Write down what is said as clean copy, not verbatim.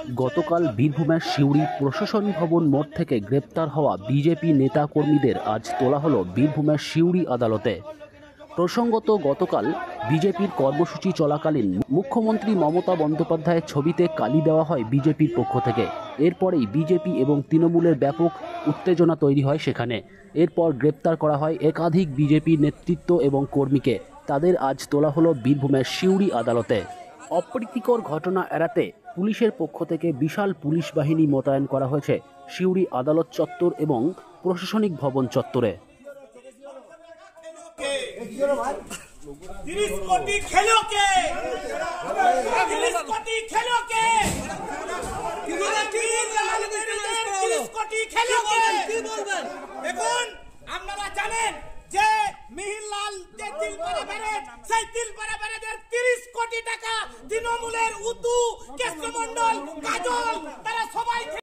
গতকাল বীরভূমের সিউড়ি প্রশাসন ভবন মোড় থেকে গ্রেপ্তার হওয়া বিজেপি নেতা কর্মীদের আজ তোলা হলো বীরভূমের সিউড়ি আদালতে। প্রসঙ্গত, গতকাল বিজেপির কর্মসূচি চলাকালীন মুখ্যমন্ত্রী মমতা বন্দ্যোপাধ্যায়ের ছবিতে কালি দেওয়া হয় বিজেপির পক্ষ থেকে। এরপরেই বিজেপি এবং তৃণমূলের ব্যাপক উত্তেজনা তৈরি হয় সেখানে। এরপর গ্রেপ্তার করা হয় একাধিক বিজেপি নেতৃত্ব এবং কর্মীকে। তাদের আজ তোলা হলো বীরভূমের সিউড়ি আদালতে। অপ্রীতিকর ঘটনা এড়াতে পুলিশের পক্ষ থেকে বিশাল পুলিশ বাহিনী মোতায়েন করা হয়েছে সিউড়ি আদালত চত্বর এবং প্রশাসনিক ভবন চত্বরে। 30 কোটি খেলো কে? 30 কোটি খেলো কে? 30 কোটি খেলো কে? দেখুন, আপনারা জানেন যে মিহিরলাল যে তিলপাড়া ব্যারেজ, সেই তিলপাড়া ব্যারেজের 30 কোটি টাকা তৃণমূলের উতু, কেষ্টমণ্ডল, কাজল